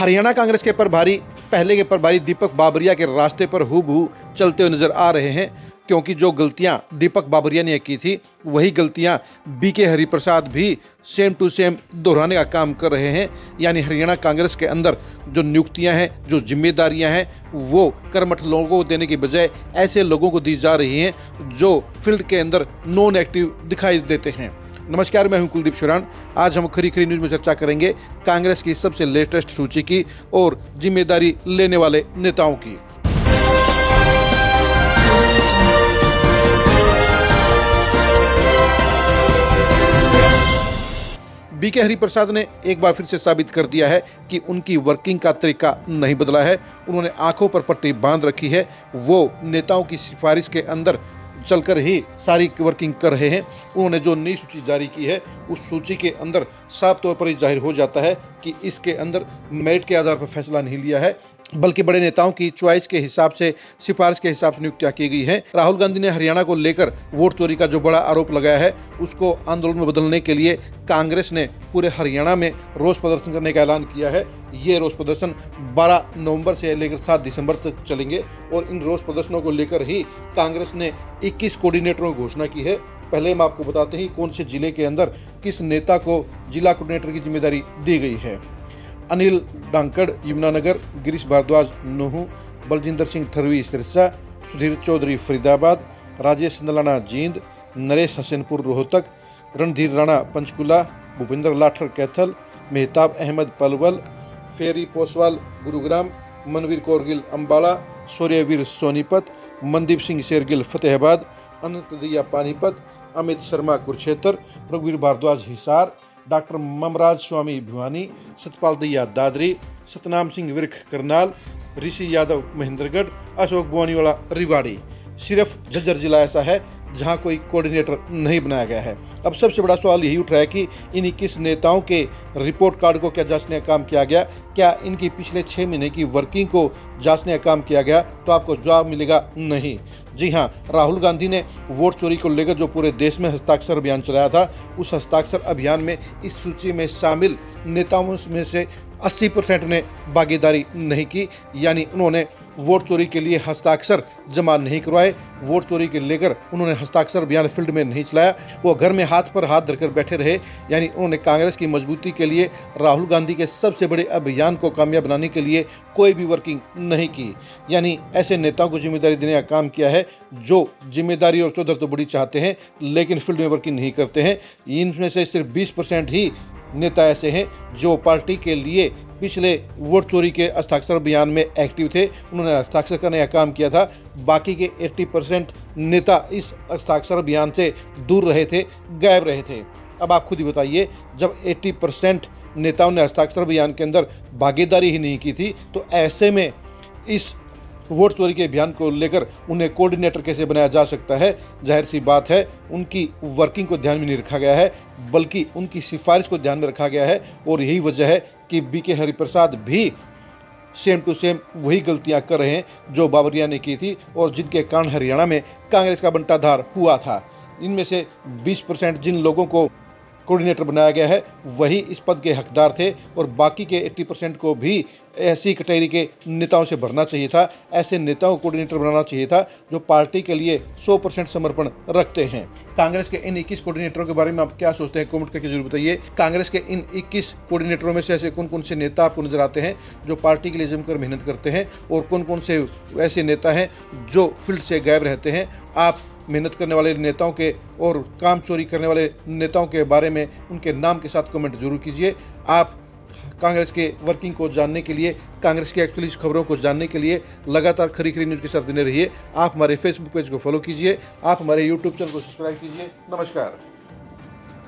हरियाणा कांग्रेस के प्रभारी पहले के प्रभारी दीपक बाबरिया के रास्ते पर हूबहू चलते हुए नजर आ रहे हैं, क्योंकि जो गलतियां दीपक बाबरिया ने की थी वही गलतियां बीके हरिप्रसाद भी सेम टू सेम दोहराने का काम कर रहे हैं। यानी हरियाणा कांग्रेस के अंदर जो नियुक्तियां हैं, जो जिम्मेदारियां हैं, वो कर्मठ लोगों को देने की बजाय ऐसे लोगों को दी जा रही हैं जो फील्ड के अंदर नॉन एक्टिव दिखाई देते हैं। नमस्कार, मैं हूं कुलदीप शुरान। आज हम खरी खरी न्यूज़ में चर्चा करेंगे कांग्रेस की सबसे लेटेस्ट सूची की और जिम्मेदारी लेने वाले नेताओं की। बीके हरिप्रसाद ने एक बार फिर से साबित कर दिया है कि उनकी वर्किंग का तरीका नहीं बदला है। उन्होंने आंखों पर पट्टी बांध रखी है। वो नेताओं की सिफारिश के अंदर चलकर ही सारी वर्किंग कर रहे हैं। उन्होंने जो नई सूची जारी की है उस सूची के अंदर साफ तौर पर जाहिर हो जाता है कि इसके अंदर मेरिट के आधार पर फैसला नहीं लिया है, बल्कि बड़े नेताओं की चॉइस के हिसाब से, सिफारिश के हिसाब से नियुक्तियां की गई हैं। राहुल गांधी ने हरियाणा को लेकर वोट चोरी का जो बड़ा आरोप लगाया है उसको आंदोलन में बदलने के लिए कांग्रेस ने पूरे हरियाणा में रोष प्रदर्शन करने का ऐलान किया है। ये रोष प्रदर्शन 12 नवंबर से लेकर 7 दिसंबर तक चलेंगे और इन रोष प्रदर्शनों को लेकर ही कांग्रेस ने 21 कोऑर्डिनेटरों की घोषणा की है। पहले हम आपको बताते हैं कौन से जिले के अंदर किस नेता को जिला कोऑर्डिनेटर की जिम्मेदारी दी गई है। अनिल डांकड़ यमुनानगर, गिरीश भारद्वाज नूहू, बलजिंदर सिंह थरवी सिरसा, सुधीर चौधरी फरीदाबाद, राजेश नलाना जींद, नरेश हसनपुर रोहतक, रणधीर राणा पंचकुला, भूपेंद्र लाठर कैथल, मेहताब अहमद पलवल, फेरी पोसवाल गुरुग्राम, मनवीर कौर गिल अम्बाला, सूर्यवीर सोनीपत, मनदीप सिंह शेरगिल फतेहाबाद, अनंत दिया पानीपत, अमित शर्मा कुरुक्षेत्र, रघुवीर भारद्वाज हिसार, डॉक्टर ममराज स्वामी भिवानी, सतपाल दैया दादरी, सतनाम सिंह विर्क करनाल, ऋषि यादव महेंद्रगढ़, अशोक बोनीवाला रिवाड़ी। सिर्फ झज्जर जिला ऐसा है जहां कोई कोऑर्डिनेटर नहीं बनाया गया है। अब सबसे बड़ा सवाल यही उठ रहा है कि इन 21 नेताओं के रिपोर्ट कार्ड को क्या जांचने का काम किया गया? क्या इनकी पिछले 6 महीने की वर्किंग को जांचने का काम किया गया? तो आपको जवाब मिलेगा नहीं। जी हां, राहुल गांधी ने वोट चोरी को लेकर जो पूरे देश में हस्ताक्षर अभियान चलाया था, उस हस्ताक्षर अभियान में इस सूची में शामिल नेताओं में से 80% ने भागीदारी नहीं की। यानी उन्होंने वोट चोरी के लिए हस्ताक्षर जमा नहीं करवाए, वोट चोरी के लेकर उन्होंने हस्ताक्षर अभियान फील्ड में नहीं चलाया, वो घर में हाथ पर हाथ धरकर बैठे रहे। यानी उन्होंने कांग्रेस की मजबूती के लिए, राहुल गांधी के सबसे बड़े अभियान को कामयाब बनाने के लिए कोई भी वर्किंग नहीं की। यानी ऐसे नेताओं को जिम्मेदारी देने का काम किया है जो जिम्मेदारी और चौधर तो बड़ी चाहते हैं लेकिन फील्ड में वर्किंग नहीं करते हैं। इनमें से सिर्फ 20% ही नेता ऐसे हैं जो पार्टी के लिए पिछले वोट चोरी के हस्ताक्षर अभियान में एक्टिव थे, उन्होंने हस्ताक्षर करने का काम किया था। बाकी के 80% नेता इस हस्ताक्षर अभियान से दूर रहे थे, गायब रहे थे। अब आप खुद ही बताइए, जब 80% नेताओं ने हस्ताक्षर अभियान के अंदर भागीदारी ही नहीं की थी, तो ऐसे में इस वोट चोरी के अभियान को लेकर उन्हें कोऑर्डिनेटर कैसे बनाया जा सकता है? जाहिर सी बात है, उनकी वर्किंग को ध्यान में नहीं रखा गया है, बल्कि उनकी सिफारिश को ध्यान में रखा गया है। और यही वजह है कि बीके हरिप्रसाद भी सेम टू सेम वही गलतियां कर रहे हैं जो बाबरिया ने की थी और जिनके कारण हरियाणा में कांग्रेस का बंटाधार हुआ था। इनमें से 20% जिन लोगों को कोऑर्डिनेटर बनाया गया है वही इस पद के हकदार थे और बाकी के 80% को भी ऐसी कैटेगरी के नेताओं से भरना चाहिए था। ऐसे नेताओं को कोऑर्डिनेटर बनाना चाहिए था जो पार्टी के लिए 100% समर्पण रखते हैं। कांग्रेस के इन 21 कोऑर्डिनेटरों के बारे में आप क्या सोचते हैं? कमेंट करके जरूर बताइए। कांग्रेस के इन 21 कोऑर्डिनेटरों में से ऐसे कौन कौन से नेता आपको नजर आते हैं जो पार्टी के लिए जमकर मेहनत करते हैं और कौन कौन से ऐसे नेता हैं जो फील्ड से गायब रहते हैं? आप मेहनत करने वाले नेताओं के और काम चोरी करने वाले नेताओं के बारे में उनके नाम के साथ कमेंट जरूर कीजिए। आप कांग्रेस के वर्किंग को जानने के लिए, कांग्रेस की एक्चुअली खबरों को जानने के लिए लगातार खरी खरी न्यूज़ के साथ बने रहिए। आप हमारे फेसबुक पेज को फॉलो कीजिए, आप हमारे यूट्यूब चैनल को सब्सक्राइब कीजिए। नमस्कार।